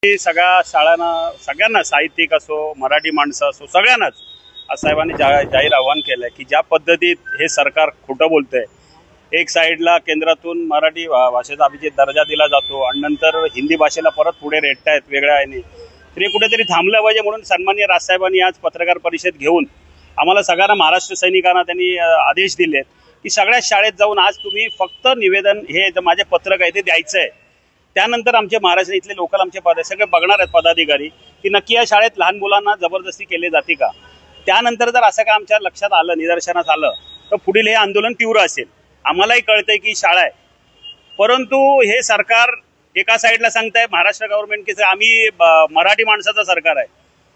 सगळ्या शाळांना सगळ्यांना साहित्यिक असो मराठी माणसं असो सगळ्यांनाच साहेबांनी जाहीर आवाहन केलंय की ज्या पद्धतीत हे सरकार खोटं बोलतंय, एक साईडला केंद्रातून मराठी भाषेचा अभिजात दर्जा दिला जातो आणि नंतर हिंदी भाषेला परत पुढे रेटतायत वेगळ्या याने, तरी कुठेतरी थांबलं पाहिजे म्हणून सन्माननीय राजसाहेबांनी आज पत्रकार परिषद घेऊन आम्हाला सगळ्यांना महाराष्ट्र सैनिकांना त्यांनी आदेश दिलेत की सगळ्या शाळेत जाऊन आज तुम्ही फक्त निवेदन हे माझे पत्रक आहे ते द्यायचं आहे. त्यानंतर आमचे महाराष्ट्र इथले लोकल आमचे सगळे बघणार आहेत पदाधिकारी की नक्की या शाळेत लहान मुलांना जबरदस्ती केली जाते का. त्यानंतर जर असं का आमच्या लक्षात आलं, निदर्शनास आलं, तर पुढील हे आंदोलन तीव्र असेल. आम्हालाही कळतंय की शाळा आहे, परंतु हे सरकार एका साईडला सांगताय महाराष्ट्र गव्हर्नमेंट की आम्ही मराठी माणसाचं सरकार आहे.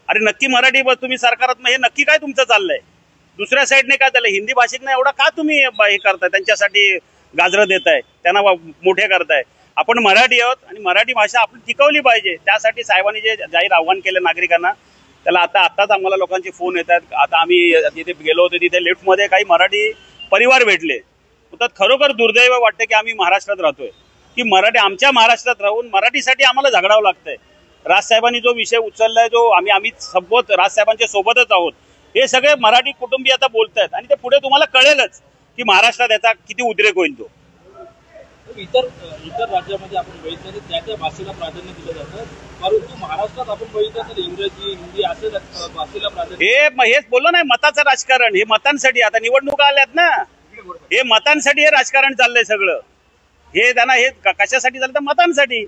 अरे नक्की मराठी तुम्ही सरकारात हे नक्की काय तुमचं चाललंय. दुसऱ्या साईडने काय चाललंय, हिंदी भाषिक एवढा का तुम्ही हे करताय, त्यांच्यासाठी गाजरं देताय, त्यांना मोठे करताय. आपण मराठी आहोत आणि मराठी भाषा आपण टिकवली पाहिजे. त्यासाठी साहेबांनी जे जाहीर आव्हान केलं नागरिकांना, त्याला आताच आम्हाला लोकांचे फोन येतात. आता आम्ही तिथे गेलो होतो, तिथे लिफ्टमध्ये काही मराठी परिवार भेटले. तर खरोखर दुर्दैव वाटतं की आम्ही महाराष्ट्रात राहतोय, की मराठी आमच्या महाराष्ट्रात राहून मराठीसाठी आम्हाला झगडावं लागतंय. राजसाहेबांनी जो विषय उचललाय, जो आम्ही सोबत राजसाहेबांच्या सोबतच आहोत, हे सगळे मराठी कुटुंबीय आता बोलतायत आणि ते पुढे तुम्हाला कळेलच की महाराष्ट्रात याचा किती उद्रेक होईल. तो इतर राज्यामध्ये आपण बघितलं तर त्या भाषेला प्राधान्य दिलं जातं, परंतु महाराष्ट्रात आपण बघितलं तर इंग्रजी हिंदी असे भाषेला प्राधान्य. हेच बोललो नाही, मताचं राजकारण. हे मतांसाठी आता निवडणुका आल्यात ना, हे मतांसाठी हे राजकारण चाललंय सगळं. हे त्यांना हे कशासाठी चालतं, मतांसाठी.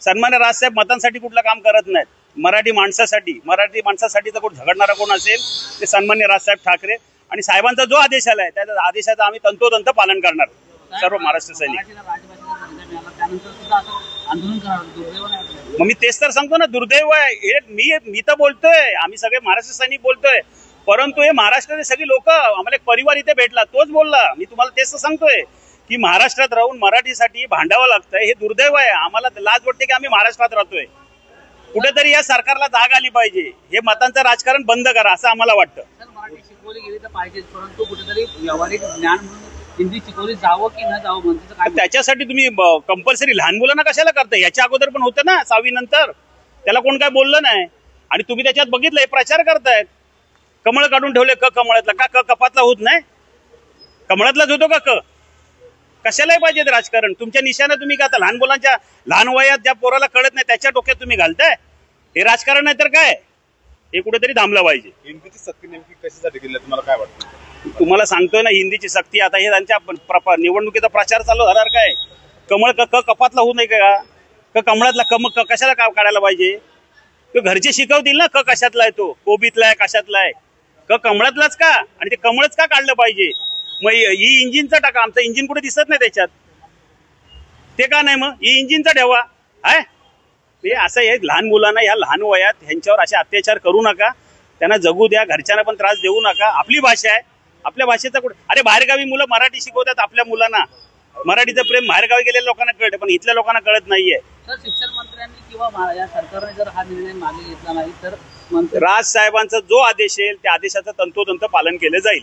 सन्मान्य राजसाहेब मतांसाठी कुठलं काम करत नाहीत, मराठी माणसासाठी तर कोण झगडणारा कोण असेल ते सन्मान्य राजसाहेब ठाकरे. आणि साहेबांचा जो आदेश आलाय त्या आदेशाचं आम्ही तंतोतंत पालन करणार सर्व महाराष्ट्र सैनिक. मग मी तेच तर सांगतो ना, दुर्दैव आहे हे. मी तर बोलतोय, आम्ही सगळे महाराष्ट्र सैनिक बोलतोय, परंतु हे महाराष्ट्रातले सगळी लोक, आम्हाला एक परिवार इथे भेटला, तोच बोलला. मी तुम्हाला तेच तर सांगतोय की महाराष्ट्रात राहून मराठीसाठी भांडावं लागतंय. हे दुर्दैव आहे. आम्हाला लाज वाटते की आम्ही महाराष्ट्रात राहतोय. कुठेतरी या सरकारला जाग आली पाहिजे. हे मतांचं राजकारण बंद करा असं आम्हाला वाटतं. मराठी शिकवली गेली तर पाहिजे, परंतु कुठेतरी व्यावहारिक ज्ञान म्हणून हिंदी शिकवली जावं की न जावं म्हणजे त्याच्यासाठी तुम्ही कंपल्सरी लहान मुलांना कशाला करताय. याच्या अगोदर पण होतं ना 6वी नंतर, त्याला कोण काय बोललं नाही. आणि तुम्ही त्याच्यात बघितलंय प्रचार करतायत. कमळ काढून ठेवले कमळातला का कपातला होत नाही, कमळातलाच होतो का कशालाही पाहिजे ते राजकारण. तुमच्या निशाने तुम्ही का आता लहान मुलांच्या लहान वयात ज्या पोराला कळत नाही त्याच्या डोक्यात तुम्ही घालताय. हे राजकारण नाही तर काय. हे कुठेतरी थांबलं पाहिजे. हिंदीची सक्ती नेमकी कशासाठी केली तुम्हाला काय वाटतं. तुम्हाला सांगतोय ना, हिंदीची सक्ती. आता हे त्यांच्या निवडणुकीचा प्रचार चालू झाला काय. कमळ कपातला होऊ नये का कमळातला कशाला काढायला पाहिजे. तो घरचे शिकवतील ना कशातला आहे, तो कोबीतला आहे कशातला आहे, कमळातलाच का. आणि ते कमळच का काढलं पाहिजे. मग ही इंजिनचा टाका, आमचं इंजिन कुठे दिसत नाही त्याच्यात, ते का नाही. मग ही इंजिनचा ठेवा. हे असं हे लहान मुलांना या लहान वयात ह्यांच्यावर असे अत्याचार करू नका. त्यांना जगू द्या, घरच्यांना पण त्रास देऊ नका. आपली भाषा आहे, आपल्या भाषेचा कुठे. अरे बाहेरगावी मुलं मराठी शिकवतात आपल्या मुलांना. मराठीचं प्रेम बाहेरगावी गेलेल्या लोकांना कळतं, पण इथल्या लोकांना कळत नाहीये. तर शिक्षण मंत्र्यांनी किंवा या सरकारने जर हा निर्णय मागे घेतला नाही तर राजसाहेबांचा जो आदेश येईल त्या आदेशाचं तंतोतंत पालन केलं जाईल.